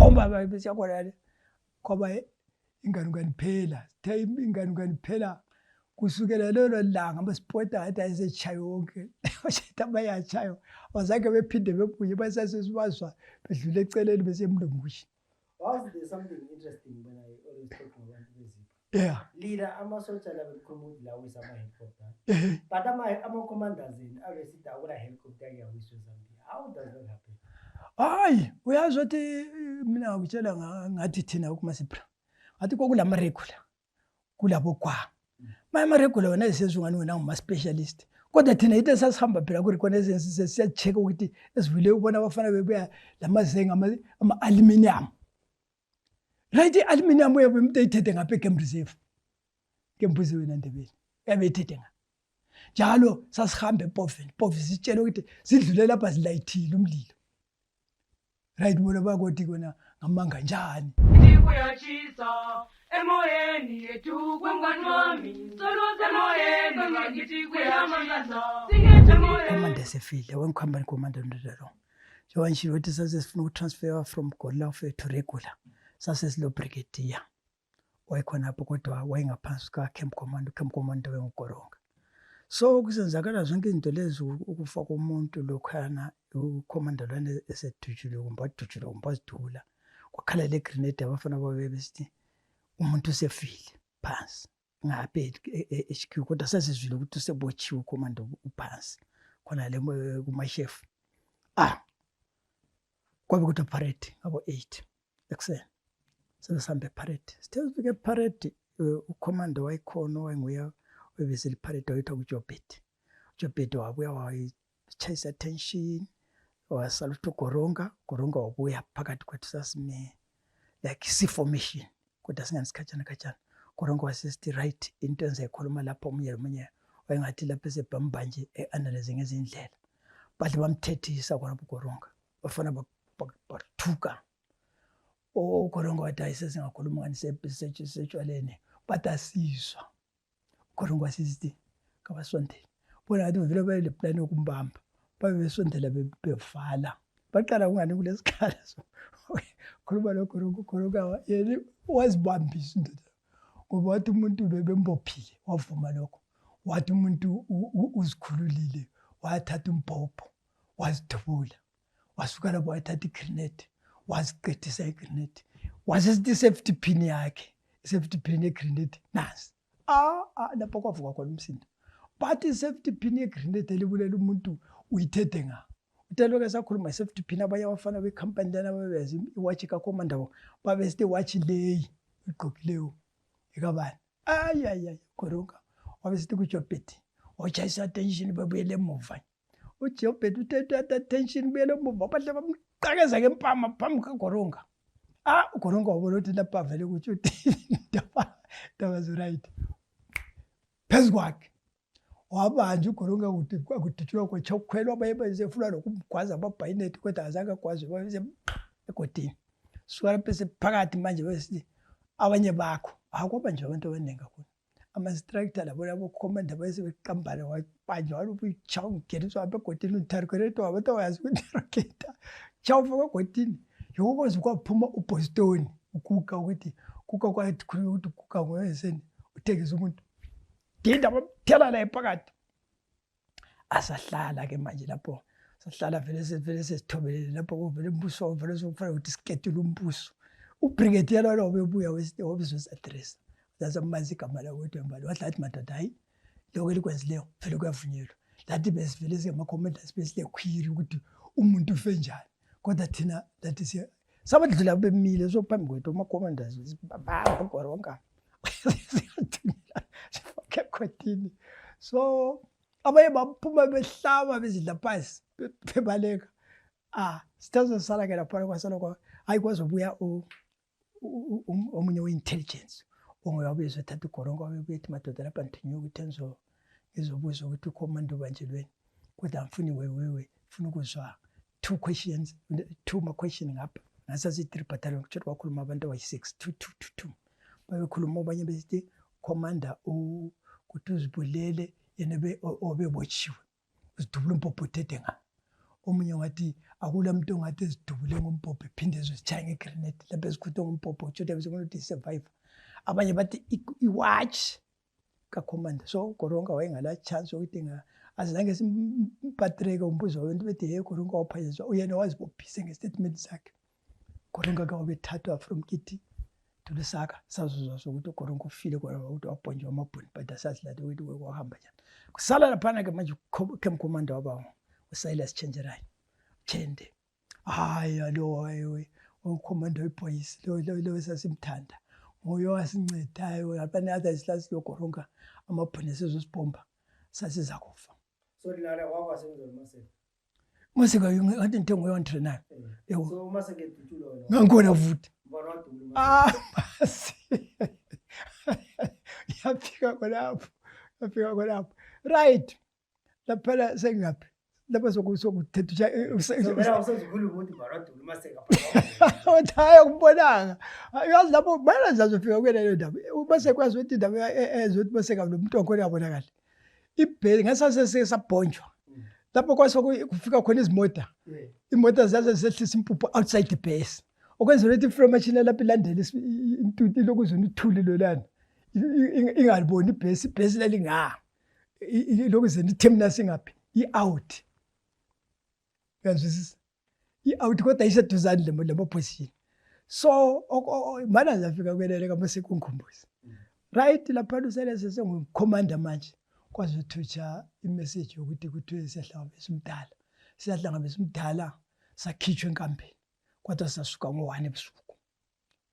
bomba besiyakholana kwaba ingane phela ingane phela kusukela lelo langa besipota athi ayisechaya yonke oshetha bayachayo wazake bephinde bebuye basasesibazwa bedlule eceleni besemlungushi. Was there something interesting when I always talk about this? Yeah. Leader amasotsha la bekhuluma la with ama helicopter. But ama commanders in abesithi akula helicopter yawiswe Zambia. How does that happen? Hayi uyazi ukuthi mina ngitshela ngathi thina kumasipra ngathi kokulama regular kulabo kwa mama regular wena isezungani wena nguma specialist kodwa thina into sasihamba phela ku reconnaissance siya check ukuthi esivile ubona abafana bebuya lamazenga ama aluminium right aluminium uyabe umuntu ayithethe ngapha eGame Reserve ngembuzi wena Ndebele yabe ethethe nga njalo sasihambe ePofi sitshela ukuthi sidlule lapha silayithile umlilo. Right bona bakothi kona ngamanga njani kuyachisa emoyeni yethu kwengani wami soluze emoyeni ngakithi kuyachisa singethe emoyeni commander sefile wengikhamba ni commander ndodalo njengoba ukuthi sasifuna ukutransfer from Golofe to regular sasesilo brigadier wayekhona apho kodwa wayengaphansi ka camp commander wengokoronga. So kusenzakala zonke izinto lezi ukufa komuntu lokhana ucommander lwana esedujule kumbasidula kwakhala le grenade abafana babe besithi umuntu usefile phansi ngaphe HQ kodwa sasizwile ukuthi usebotshiwe ucommander uphansi khona le kuma chef kwabe kuthi parade abo 8 ekseni sebesambe parade sithe parade ucommander wayikhona wayenguya webeseli parade wayitwa kuJobet wabuya wayechase attention wasalute uGoronga wabuya phakathi kwethu sasime like C formation kodwa singanisikhatshana Goronga wasisithi right into enze ekhuluma lapho omunye wayengathi lapha esebhamba nje eanalyzing izindlela bathi bamthethisa khona uGoronga bafana bathuka uGoronga wathi ayisesingakhuluma ngani setshwaleni bathi asizwa Goronga wasisithi kabasondele bona athi vele bayile plan yokumbamba babe besondela bevala baqala ungani kulesikhala so khuluma lo Goronga yena wazibambisa indoda ngoba wathi umuntu bebembophile wavuma lokho wathi umuntu uzikhululile wathatha umbhobho wazidubula wasuka lapho wathatha igrenade waziqedisa igrenade wasesithi safety pin yakhe safety pin yegrenade nasi lapho kwavuka khona umsindo bathi safety pin yegrenade elibulela umuntu uyithethe nga utaloke sakhuluma safety pin abanye abafana becompany lana babezi iwatch ka commander babe sithi watch leyi igqokileyo ikabani Goronga wabe sithi kuJobet wachayisa attention babuyele emuva uJobet uthethe attention buyele emuva bahle bamqakeza ngempama phambi kaGoronga uGoronga wabona ukuthi lapha vele ukuthi that right phezu kwakhe wabanje uGoronga ukuthi kwakudithiwa kwachakwelwa bayebezefuna lokumgwaza ababhayinethi kodwa azange agwazwe bayese egodini suka lapho sephakathi manje bese abanye bakho akwaba nje abantu abaningi kakhulu ama-structure labo labo commander bayese beqambana wabanje walubuyichawu ngeniswa apha egodini utargeretwa abantu awayazi uinterrogator chawu egodini yokwazi kwaphuma uBoston ukuka ukuthi kuka kwathi khulu ukuthi kuka ngoyeseni uthekisa umuntu dinda bamthela la ephakathi asahlala ke manje lapho sahlala vele sesithobelele lapho kuvele umbuso vele sokufanele ukuthi siketule umbuso ubrigadier lo obebuya wobizwe address zasamazi igama la kodwa mbali wahlathi madoda hayi lokho likwenzileyo vele kuyavunyelwa lathi besivele sema commanders besile query ukuthi umuntu ufe njani kodwa thina lathi siya sabadlula bemile so phambi kwethu ama commanders baba Goronga sifake kodini so abaye baphuma behlaba bezidla phansi bebaleka sithazo sala ke lapha kwasala kwa ayikwazi ubuya omunye we-intelligence onguyabizwa ethatha uGoronga wabebuya ethi madoda lapha ndithinywe ukuthi ngizobuza ukuthi ucommando banjelweni kodwa mfuni wewe funa ukuzwa two ma-question ngapha ngasazi 3 battalion kutsho kwakhuluma abantu abayi-6 babekhuluma abanye besithi commander ukuthi uzibulele yena obebotshiwe uzidubula umpopotete nga omunye wathi akula muntu ongathi ezidubule ngompopho ephinde ezositshaya ngegrenade lapho ezikhuthe ngompopho utshuthi ukuthi survive. Abanye bathi iwatch kakhomanda. So Koronga wayengala chance yokuthi azange simpatreke umbuzo abantu bethi hey Koronga waphanyezwa uyena wazibophise ngestatement sakhe. Koronga kawabethathwa from Kiti to Lusaka sazuzwa sokuthi Koronga ufile kodwa ukuthi waponjwa amabhuni but asazi lathi ukuthi wahamba njani. Kusala laphana ke manje camp commander wabawo uSilas Chenjerai Chende. Hayi alo hayi ucommander wepolice lo sasimthanda. Moyo wasincedayo lapha others last Koronga amabhuni esizosibomba sasiza kufa. So lana wakwasenza uMaseko. Maseka ngathi into ngoyontrainer. Yebo. So Maseko edutulo wena. Ngangona futhi. Mbona waduma. Masi. Yafika khonapho. Right. Lapha sengaphi. Lapha sokuthetha Wena usezikhuluma ukuthi mbona waduma Maseko. Uthaya kumbonanga. Yazi lapho bana nzazofika kweleyo ndaba. Ubase kwazi ukuthi indaba ezothi Maseka lo muntu wakhona yabonakala. Ibheli ngasase sabhonjwa. Lapho kufika khona izimota. Imota zaze zehlisa impuphu outside the base. Okwenza ukuthi from machine lapha ilandele intuti lokuzona uthuli lolana. Ingaliboni ibhesi lalinga. Lokuzena ithemnus ingaphi? I-out. Uyazwisisa? I-out kodwa iseduzane lemo position. So mana zafika kwelele kaMaseko ngikhumbuza. Right lapha usele sesengumcommander manje. Kwazi uthutsha imessage yokuthi kuthiwe siyahlangabeza umdala sakhitshwe enkampeni kodwa sasuka ngo1 ebusuku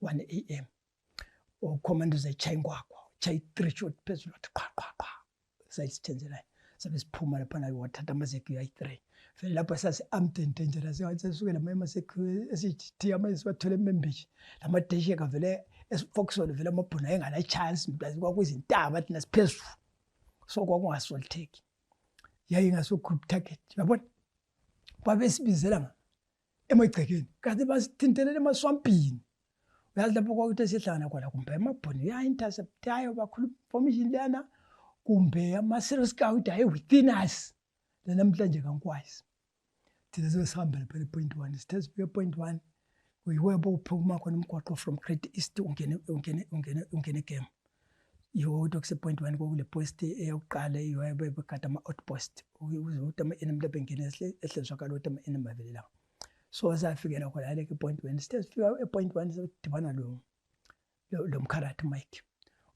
1 AM ucommander uzayitshaya ingwaqwa chaya 3 shot phezulu wathi qha sayisitshenzela sabe siphuma lapha nayo wathatha Maseko ayi3 vele lapha sasi armed and dangerous sasuke lama Maseko esithi amazwi bathole emembeji lama dash kavele esfoxol vele amabhuna engala chance mplazi kwakuzintaba thina siphezulu. So kwakungasoltheki yayingaso group target yabona babesibizela emagcekeni kanti basithintelele emaswampini uyazi lapho kwakuthi sihlangana khona kumbe emabhoni ya intercept ayo bakhuluma information lana kumbe ama serious scout ayi within us namhlanje kankwazi thina sesihamba lapha point 1 sithe point 1 uyiwebo uphuma khona umgwaqo from Great East ungene game yodwa kuse point 1 kokule post eyokuqala iyobe bekade ama outpost ukuthi ama enemy labengene ehlezwa kaloti ama enemy avelela. So safikela khona le point 1 sifika point 1 sidibana lo mkharatha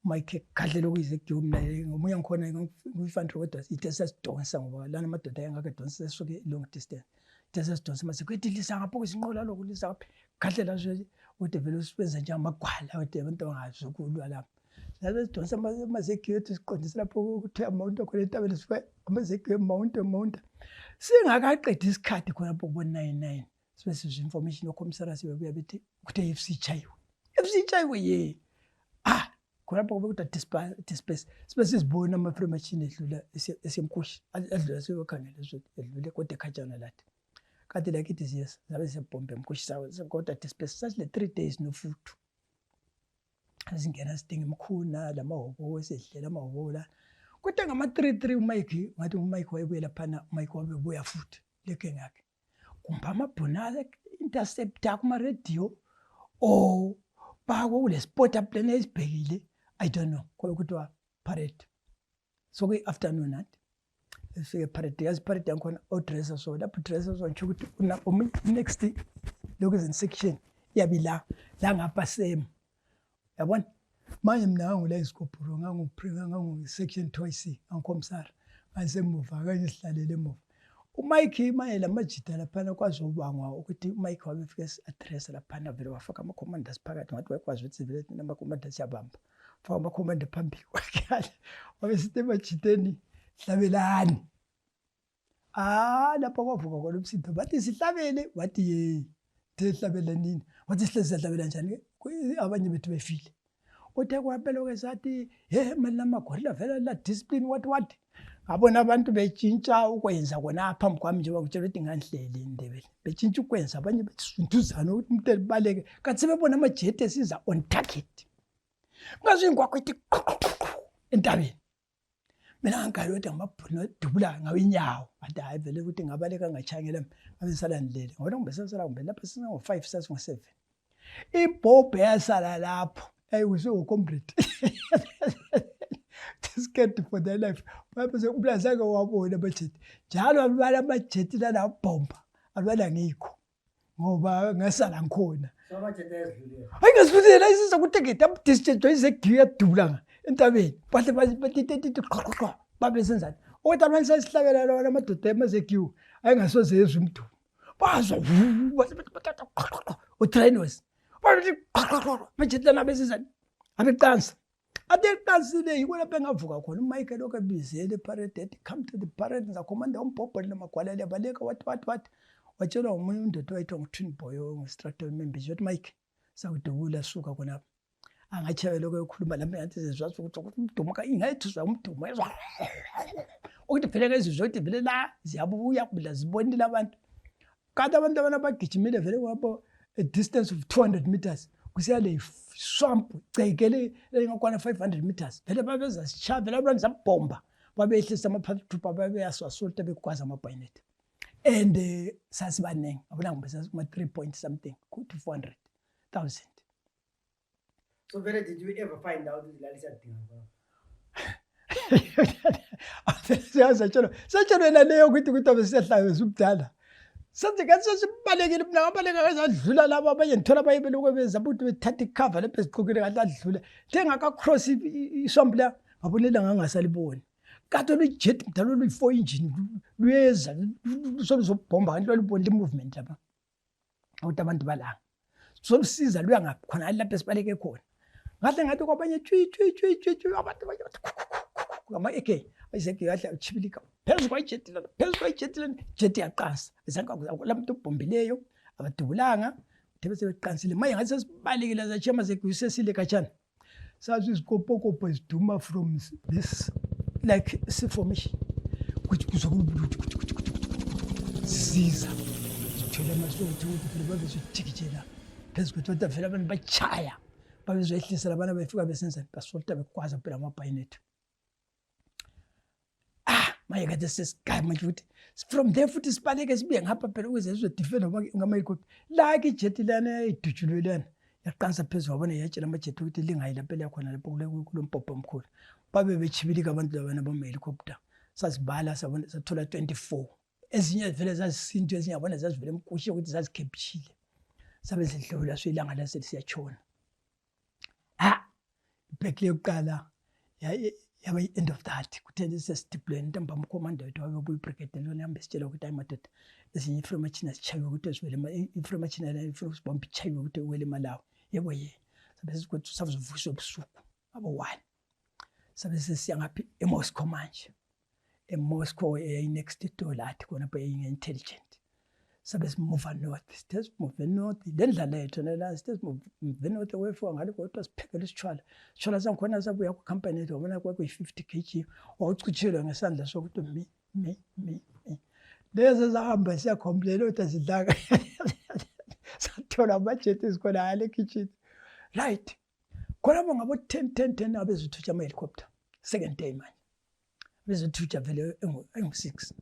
Mike khadlela ukuyize kujuma ngomunye ngikhona ngifandre kodwa ithe sesidonsa ngoba lana amadoda ayengake donsa sesuke long distance ithe sesidonsa mase kwedilisa ngapho kwesinqola lokulisa ngapha khadlela nje ude vele usibenza nje amagwala ude abantu bangazukulwa lapha. Laze sidonsa Maseko yethu siqondisa lapho kuthiwa amount khona entabeni sifike Maseko mount singakaqedi isikhathi khona lapho kubona 99 sibe information yocommissary sibebuya bethi kuthe FC chayiwe ye khona lapho kubuda disperse sibe sizibona ama free machine edlula esemkhushi adlula siyokhangela edlule kodwa ekhajana lathi kanti like it is yes zabe siyabomba emkhushi sawo kodwa disperse sasile 3 days no food. Azingena sidinga imkhuna lamahoko esedlela amahola kodwa ngama 33 uMike ngathi uMike wayebuyela phana uMike wabebuya futhi leke ngakhe kumba amabhonale interceptor kuma radio bako kule spot plan esibhekile I don't know kodwa parade so kwi afternoon at efike parade yazi parade yakhona odresser so lapho dresser so nje ukuthi una next lokuzin section yabila la ngapha same. Yabona manje mina ngula isikopuro ngangu section twice angikhomsara angisemuva kanje sihlalele emuva uMike manje lamajita lapha kwazi ubangwa ukuthi uMike wabefika address lapha vele wafaka ama commanders phakathi ngathi wakwazi ukuthi vele nama commanders yabamba faka ama commander phambili kwakhe wabe sistema jiteni hlabelani lapho kwavuka kwalo umsindo bathi sihlabele wathi ye tehlabela nini wathi sihleze hlabela njani abanye bethu befile uthe kwaphela kwesathi mina amagorilla vela la discipline what ngabona abantu betshintsha ukwenza kona phambi kwami nje bakutshela ukuthi nganhlele indebele betshintsha ukwenza abanye bethunduzana ukuthi umuntu elibaleke kanti sebebona amajet esiza on target ngazwe ingwaqo ithi entabeni mina ngikalo ukuthi ngamabhunu dubula ngawinyawo ade hayi vele ukuthi ngabaleka ngachangela abesala ndlele ngoba ngimbesela kumbe lapha singo 5 sasingo 7 ibhobhe yasala lapho ayuse ucomplete scared for their life baphe umlaza ke wabona bajethi njalo abala bajethi la bomba abala ngikho ngoba ngasala ngikhona so amajethi ayedlule ayingasidlulela isiza kuteketa distance isegiya dubulanga entabeni bahle babe senzani ukuthi abantu sesihlabela lona amadoda emazegiwe ayingasoze yezwe umdumo bazwa utrainers bajethi lana besizani abeqansa adeqansile yikona bengavuka khona uMichael lokho ebizele parade come to the parade ngizakhomanda umbhobho namagwalale baleka what watshelwa umunye undodo wayithiwa nguTwin Boy ngestrato members wathi Mike sakudubula suka khona angachabe lokho ekhuluma lambe ngathi sezwazi ukuthi umdumo ka ingayithuzwa umdumo ezwa ukuthi phela ngezizwe ukuthi vele la ziyabuya kubila zibonile abantu kanti abantu abagijimile vele kwabo a distance of 200 meters kusiyale swamp cekele engakwana 500 meters vele babeza sichavela abantu zabomba babehlisa amaphatupa babeyaswasolta bekwazi amabayonet and sasibanenge abona ngombe sasima 3 point something kuthi 400,000. So where did you ever find out that Lalisa dinga? Satshelo yena leyo ukuthi abesihlayo subdala. Sathi kanti sesibalekile mina ngabaleka ngazadlula laba abanye ngithola bayibele ukwenza ukuthi bethatha icover lapho esiqhukile kanti adlula. Ngengaka cross iswamp la ngabonela ngangasaliboni. Kato lo jet mdalo lo 4 engine luyeza soluzobhomba kanti lolibonile movement lapha. Ukuthi abantu balanga. Sokusiza luya ngaphi khona lapho esibaleke khona. Ngahle ngathi kwabanye twi abantu baye ngama AK ayizeke yahle uchibilika phezulu kwayijetilana jet yaqansa izanka lamuntu ubhombileyo abadubulanga thebe sebeqansile maye ngathi sesibalekile zachema zekusesile kachana sazi izikopokopo iziduma from this like formation kuthi kuzokubuthi siza sithole masonto ukuthi babe sithikitshela phezulu ukuthi vele abantu bachaya babezoyehlisa labana befika besenzani basolta bekwazi phela amabayonet maye kade sesigama ukuthi from there futhi sibaleke sibuye ngapha phela ukuze sizodefend ngama-helicopter like ijet lana idujulelana yaqansa phezulu wabona yatshela amajet ukuthi lingayi lapho yakhona lapho kulo mbhobho omkhulu babe bechibilika abantu labana bama-helicopter sazibala sabona sathola 24 ezinye vele zazisinto ezinye yabona zazivele emkushe ukuthi zazikhepshile sabe zidlula swilanga la selisiyatshona ibhekile yokuqala yaba end of that kutheni sesdeploying ntamba umkomanda wethu wabe brigade lona hambe sitshela ukuthi ayamadoda ezinye ifremachina sichayiwe ukuthi ezivele ifremachina la ifremachina ichayiwe ukuthi wele Malawi yebo sabe sikuthi savuzuvuswa ebusuku abo 1 sabe sesiya ngaphi eMoscow manje eMoscow next door lathi khona phe intelligent sabe simove north lendlala yethu la simove north away from ngale kodwa siphekela isitshwala sangikhona sabuya ku company yethu wabona kwakuyi 50 kg wawuchutshelwa ngesandla sokuthi mi lezi zahamba siya complain ukuthi azidlaka sathola budget isikhona hale kitchen right khona ngabo 10 abezithutsha ama helicopter second day manje bezithutsha vele engu6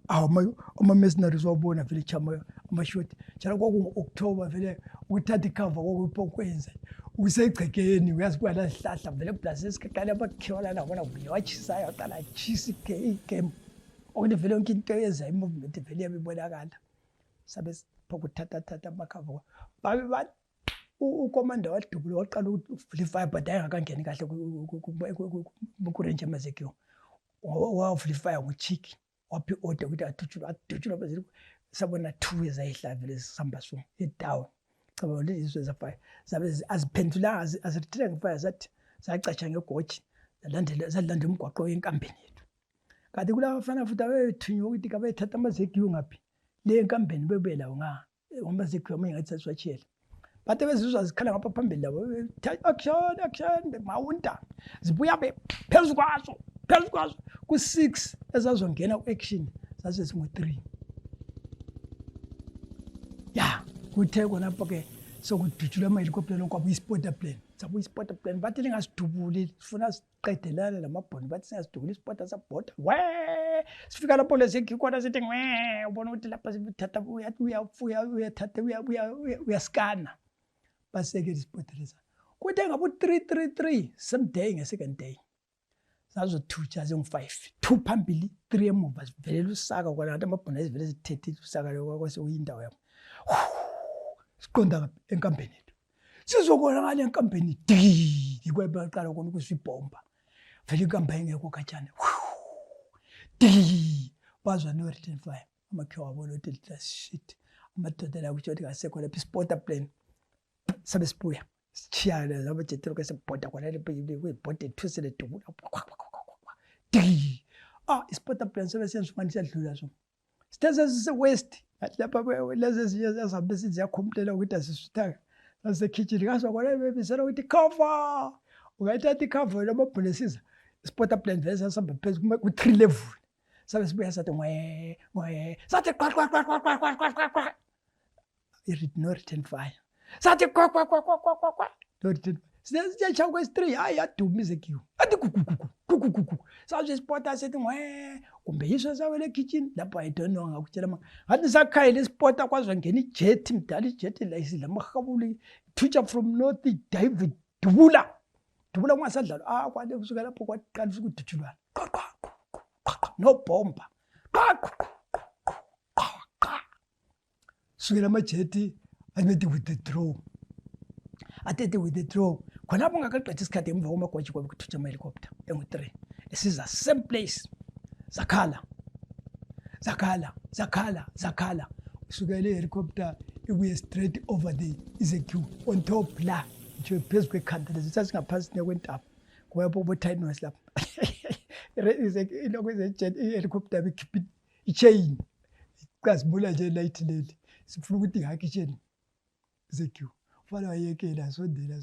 ama-mercenaries wabona vele chama amashoti njalo kwaku-October vele ukuthatha icover kwakupokwenza usegcekeni uyazibuya la zihlahla vele plus esikaqala abakhiwala nabona vele wachisayo aqala achisa igame ukuthi vele yonke into yenza i-movement vele yabibonakala sabe phokuthatha amacover babe ukomanda wadubula waqala ukuvula ifire but ayengakangeni kahle kurenje amazekiwo wavula ifire ngochiki waphi order ukuthi adutshulwa bazile sabona 2 ezayihla vele sihamba so edown cabanga lezi izwe zafire zabe aziphendula azithela ngefire zathi zacatsha ngegoji zalandela umgwaqo wenkambeni yethu kanti kula bafana futhi abethunywa ukuthi kabethatha amazekiwo ngaphi le enkambeni bebelawo ngoba zekiwo manje ngathi saswatshela bathe bezizwa zikhala ngapha phambili labo action mawunta zibuya phezulu kwazo ku6 ezazongena ku-action zasezingu3 kuthe khonapho ke sokudutshulwa ama-helicopter lonke kwabuyi-spotter plane sabuya i-spota plan bathi lingasidubuli sifuna siqedelane namabhoni bathi singasidubuli i-spota sabhoda sifika lapho lesekhona sithi ubona ukuthi lapha sithatha uyathatha uyaskana basekela i-spota lesa kuthi engabe 333 same day nge-second day sazothutsha zingu-5 2 phambili 3 emuva sivelela usaka kwana ngathi amabhoni ayisivele sithethile usaka lokwakwaseyindawo yami siqonda enkambeni yethu sizokona ngale enkambeni kwebaqala kona kusibhomba vele inkamba engekho khatshana bazwa no-return fire amakhewa wabona ukuthi shit amadoda la kutsho ukuthi kasekho lapha i-spota plan sabe sibuya sichiyana labajetelo kwesibhoda kwana kuyibhoda ethusele dubula i-spota plan sobe siyenzumani siyadlula so sithe sise-west lapha lezi ezinye ziyazihambe ziyakhompulela ukuthi asiswithanga sasekhitshini kaswa kwana bebisela ukuthi cover ungayithatha icover lamabhoni esiza i-spota plan vele sasihamba phezulu ku-3 level sabe sibuya sathi sathi no return fire sathi no return siyachaya kwesi-3 hayi yaduma izekiwe athi kukukuku sazwe ispota sethi kumbe yiso sawele ekhitshini lapho I don't know ngakutshela ngathi sakhayela ispota kwazwa ngena ijethi mdala ijethi lamahabuli thutsha from north David dubula kungasadlala kwale kusuka lapho kwaqalisa ukudutshulwana no bomba sukela amajethi abethi withdraw atete withdraw khonapho ngakaqedisa isikhathi emva komagwaji kwabe kuthutsha ama-helicopter engu-3 esiza same place zakhala usukela i-helicopter ibuye straight over the Ezekiel on top la nje phezu kwekhanda lezi sasingaphansi nekwentaba ngoba boTinos lapha ilokho izejet i-helicopter bekhipha i-chain iqazimula nje light leli sifuna ukuthi ihakisheni Ezekiel fana wayekela sondela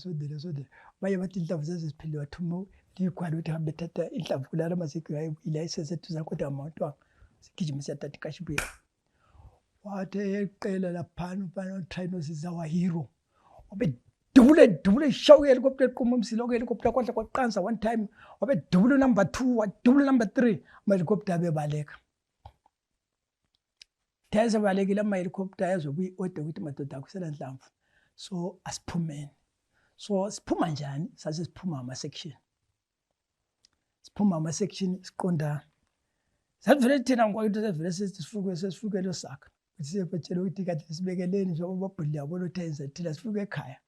baye bathi inhlamvu zeziphelwa thumo likwalo ukuthi hambe thatha inhlamvu kulala maseke hayi ilayisense ethuza kodwa amount wami sigijima siyathatha ikashibuya wathi eqela laphana ufana Trinos is our hero obe dubule show helicopter eqhuma umsilo helicopter kwadla kwaqanza one time wabe dubule number 2 wadubule number 3 ama helicopter abebaleka thaza balekile ama helicopter yazobuyi order ukuthi madoda akusela nhlamvu so asiphumeni so siphuma njani sase siphuma ama section siqonda savele thina ngokuthi savele sesifuke lo saka ukuthi siyaphetshela ukuthi kade sibekeleni njengoba babhuli yabona ukuthi ayenza thina sifuke ekhaya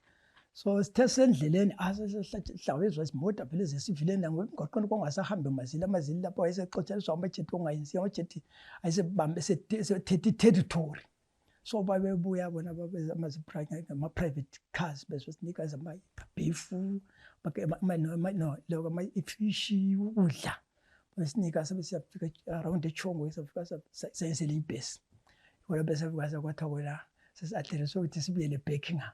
so sithe sendleleni asihlahlawezwa isimoto phela zesivileni ngomgaqweni kwangasahambe amazili lapho ayesexotsheliswa amajethi ongayenzi amajethi ayesebambe sethethe territory so babebuya bona ama-private cars bezosinika amabefu ifishi ukudla besinika sabe siyafika around eChongo safika sayensele ibhesi wona bese kwasa kwathiwa wena sesiatleriswa ukuthi sibuyele Beckingham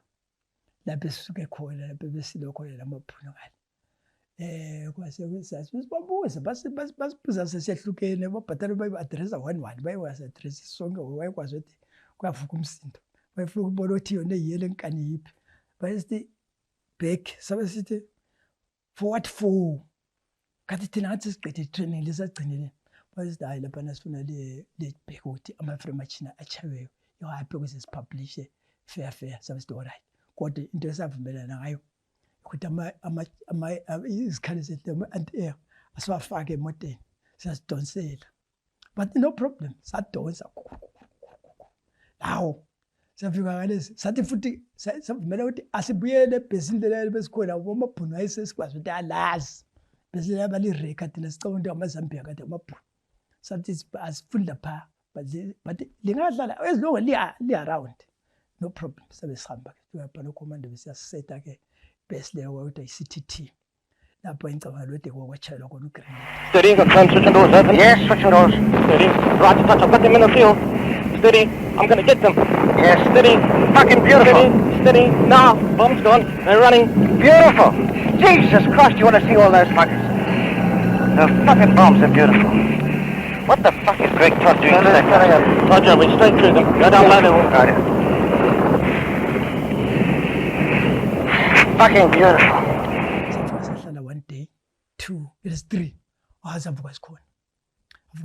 lapho sisuke khona lapho besilo khona lamaphuno ngale kwasebasibabuza basibuza sesiyahlukene babhatala bayi-addressa 1 bayiwasa-addressa sonke wayekwazi ukuthi kwavuka umsindo bayifuna ukubona ukuthi yona eyiyele enkani yiphi bayesithi back sabe sithi forward 4 kathi thina ngathi siqede i-training lesagcineleni bayesithi hayi lapha nasifuna le-back ukuthi ama-frame achina achayiweyo yohaphi ukuze sipublishe fair sabe sithi alright kodwa into esavumelana ngayo ukuthi izikhali zethu ama-anti-air asiwafake emoteni siyasidonsela but no problem sadonsa lawo siyafika ngalezi sathi futhi savumela ukuthi asibuyele ebhesini leli besikhona amabhunu ayesesikwazi ukuthi alazi bese laba lirecord lesicabanga amazambia kade amabhunu sathi asifuni lapha but lingadlala as long li around no problem sabe sihamba ke lapha no command besiyaseta ke bese leyo ukuthi i-CTT lapho engicabanga lode kwachayela khona uGreen Steady, got time switching doors open. Yes, switching doors. Steady. Right, touch, I've got them in the field. Steady, I'm going to get them. Yes, steady. Fucking beautiful. Steady. Now, bomb's gone. They're running. Beautiful. Jesus Christ, you want to see all those fuckers? The fucking bombs are beautiful. What the fuck is Greg Todd doing today? Roger, we straight through them. Go down low level. Right. Fucking beautiful. is 3 azavuka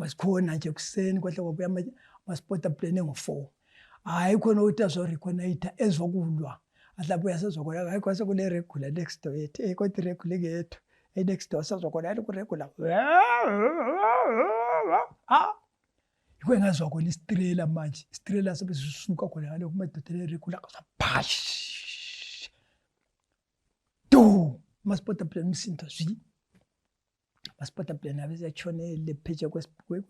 sikhona nje kuseni kwahle kwabuya ama-sport plane ngo-4 hayi khona ukuthi azoreconnecta ezokulwa adlabuya sezokona hayi kwase kule regular next door yethu kodwa regular ngethu next door sazokona hayi ku regular ngazwa khona istrela manje istrela sabe sisuka khona ngale kumadodela regular phash do ama-sport plane umsindo zwi ama-sport plane abesiyatshonele phetsha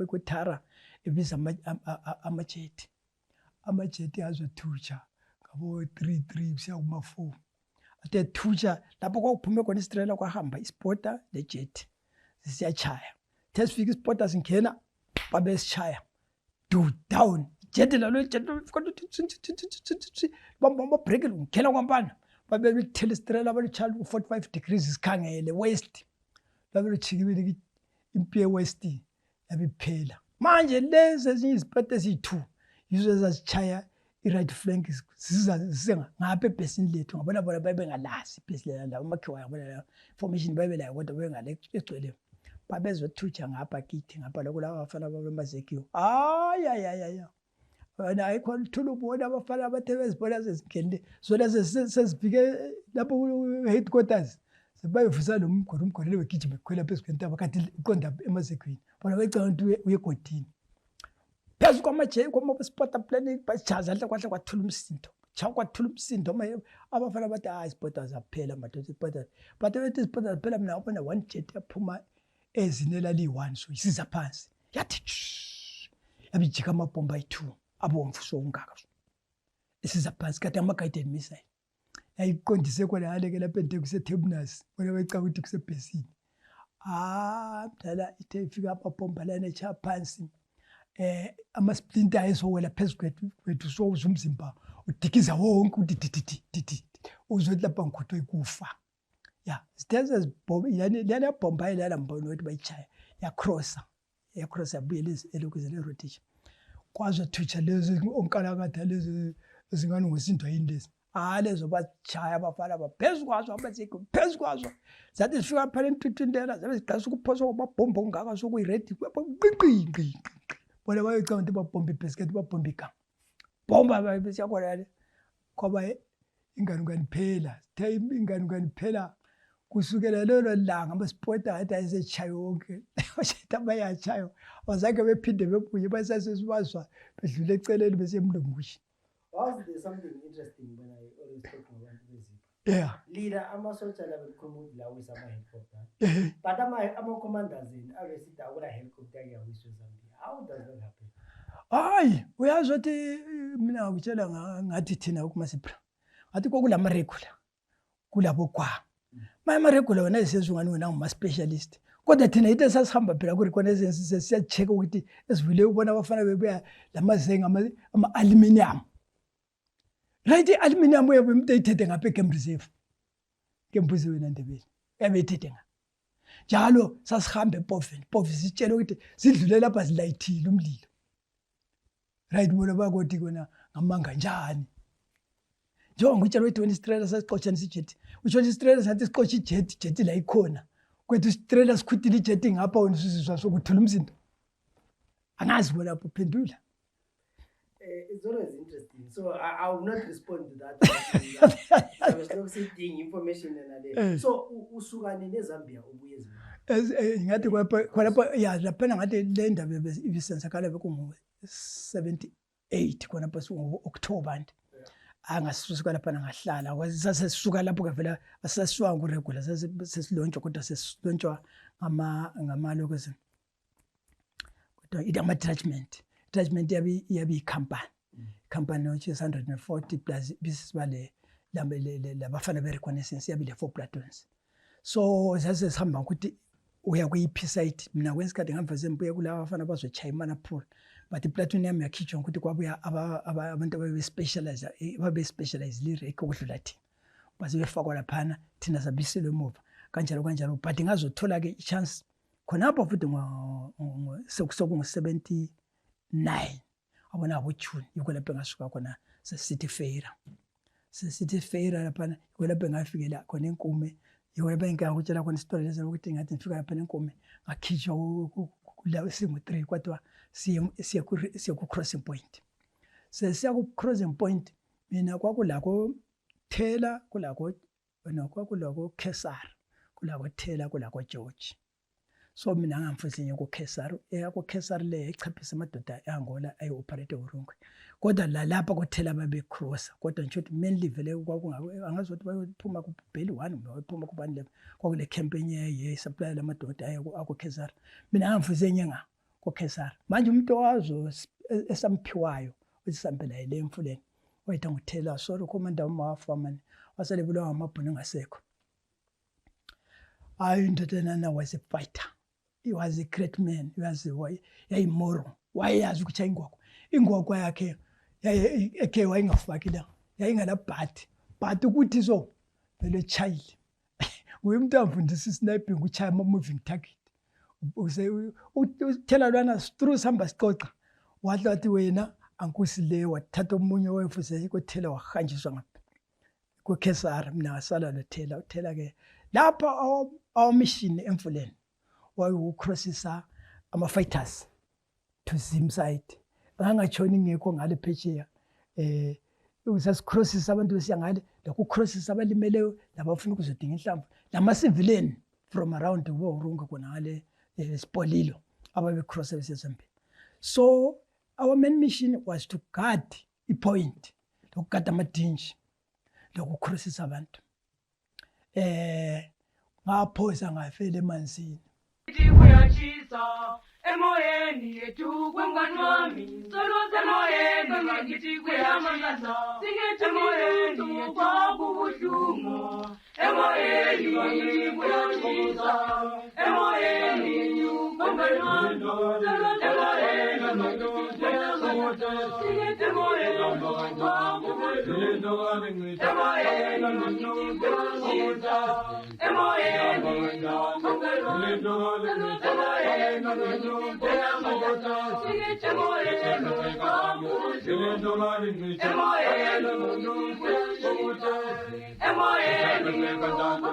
kwethara ebiza amajeti azothutsha ngabo 3 kusiya kuma-4 athe thutsha lapho kwakuphume khona istrela kwahamba ispota nejet sisiyatshaya the sifika ispota singena babesitshaya do down jet lalo jet bamba-break ngena kwampana babelithela istrela balitshaya ku-45 degrees sikhangele west babelithikibele impi ye-west yabiphela manje lezi ezinye izipota eziyi-2 yizo ezazitshaya i-right flank ngapha ebhesini lethu ngabona bona babengalazi ibhesi lela umakhiwa yabona information babelayo kodwa bengale egcweleyo babezothutsha ngapha kithi ngapha lokhu laba bafana babemazekiwo ayayayaya wena ayikho luthulu ubona abafana abathe bezibona sezingenile zona sezifike lapho ku-headquarters sebayivusa umgoro begijima bekhwela phezu kwentaba kanti uqonda emazekwini bona becanga ukuthi uye egodini phezu kwama-spota plane bajaza hle kwahle kwathula umsindo abafana bathi hayi ispota zaphela madoda ispota but bethi ispota zaphela mina ngabona one jet yaphuma ezine lali-1 so isiza phansi yathi yabijika amabhomba ayi-2 abomvu sokungaka isiza phansi kade ama-guided missile yayiqondise khona yaleke lapho ente kuseThebunas bona becanga ukuthi kusebhesini mdala ithe ifika amabhomba lana etshaya phansi ama-splinter ayesowela phezu kwethu sowuza umzimba udikiza wonke udididididi uzothi lapha ngikhuthwe kufa ya sithe lana bhomba ayilala mbona ukuthi bayitshaya yakrossa yabuyela elokuzela erotation kwazothutsha lezi onkalakatha lezi ezingani ngosindwa yini lezi lezo batshaya abafana baphezu kwazo abazikho phezu kwazo zathi zifika phela entwitwindela zabe ziqalisa ukuphoswa kwamabhomba ongaka sokuyiredi qiqi bona bayocanga ukuthi babhomba ibhesikethi babhomba igama bomba besiyakhona kwaba inganukani phela sithe inganukani phela kusukela lelo langa ama-spota athi ayesetshayo yonke bashetha bayatshayo abazange bephinde bebuye basasesibazwa bedlule eceleni besiyemlungushi. Was there something interesting when I always talk about this? Yeah. Leader, amasotsha la bekhuluma la wisama-helicopter. But ama-commanders abesithi akula helicopter yawiswe Zambia. How does that happen? Hayi, uyazi ukuthi mina ngikutshela ngathi thina kumasipra. Ngathi kokulamaregula. Kulabo kwa. Amaregula wona esezungani wena nguma-specialist. Kodwa thina into esasihamba phela ku-reconnaissance siya-check ukuthi esivule ubona abafana bebuya lamazenga ama-aluminium. Right, i-aluminium uyabe umuntu eyithethe ngapha e-Game Reserve. Ngembuze wena Ndebele. Yabe eyithethe ngapha. Njalo sasihamba ePoveni. Povi sitshela ukuthi sidlule lapha zilayithile umlilo. Right, bona bakothi kona ngamanga njani. Njengoba ngitshela ukuthi wena istrela sasixotshanisa ijet. Usho istrela sathi siqotsha ijet la ikhona. Kwethu istrela sikhuthile ijet ngapha wena usizwa sokuthula umsindo. Angazi bona uphendula. It's always interesting. So I will not respond to that. I was not seeking information and so usukani neZambia ubuye ezweni. Ngathi khonapha ya lapha ngathi le ndaba ibisenzakala bekungu 78 khonapha October nje. Angasisuka lapha ngahlala kwasesisuka lapho ke vela asasisuka kuregula sesilontsha kodwa sesilontsha ngamalokezini. Kodwa idama detachment yabi icompany. Company which is 140 plus bisibale labafana be-reconnaissance yabi le 4 platoons. So sasihamba ukuthi uya kwi-EP site mina kwesikhathi ngamva sembuye kulabo bafana bazotshaya iManapool. But iplatoon yami yakhitshwa ukuthi kwabuya abantu ababe-specialize lirek ukudlula thina. Base befakwa laphana thina sabiselwe emuva kanjalo but ngazothola-ke i-chance khonapho futhi sokungu-79 abona aboJune yikho lapho engasuka khona se-City Fair laphana yikho lapho engafikela khona enkume yiwe bengakutshela khona isitori lezi ukuthi ngathi ngifika lapha nenkomo ngakhishwa kula singu 3 kodwa siye ku crossing point. Sesiya ku crossing point mina kwakulako Thela kulako kwakulako Kesar kulako Thela kulako George. So mina ngamfuzinye ku Kesar ku Kesar le echaphisa amadoda eAngola ayi operate uRungwe. Kodwa lapha kuthela babe cross kodwa nje ukuthi mainly vele angazothi bayophuma ku Bheli 1 noma bayophuma ku Bani 11 kwakule campaign ye supply lamadoda aku Kesar. Mina ngamfuzinye ku Kesar. Manje umuntu wazo esamphiwayo usihambela ile emfuleni wayitha nguThela sorry commander uMafa man waselebulawa amabhunu ngasekho. Hayi indoda was a fighter. He was a great man. He was yayimoro. Wayazi ukuthi ingwaqwa yakhe eke wayengafaki la. Yayingala but ukuthi so vele child. Umuntu amfundisa sniping uchaya ama moving target. Uthela lwana through samba siqoqa. Wathi wathi wena ankusile wathatha umunye wemfuse kuThela wahanjiswa ngapha. Ku Kesar mina wasala noThela. uThela ke lapha our mission emfuleni wayucrossisa ama fighters to Zim side angangachoni ngekho ngale phetsheya usasicrossisa abantu besiya ngale lokucrossisa abalimeleyo labafuna ukuzodinga inhlamvu lama civilian from around uRunga kona ngale Sipolilo ababe cross besezambeni. So our main mission was to guard I point lokugada amadinji lokucrossisa abantu. Ngaphosa ngafela emanzini. Kuyachisa emoyeni yethu kwemngani wami soluze emoyeni ngakithi kuyamangaza singethe emoyeni yethu kwakubuhlungu emoyeni ngakithi kuyachisa emoyeni yethu kwemngani wami soluze emoyeni ngakithi kuyamangaza singethe emoyeni kwakubuhlungu emoyeni ngakithi kuyachisa emoyeni yethu kwemngani wami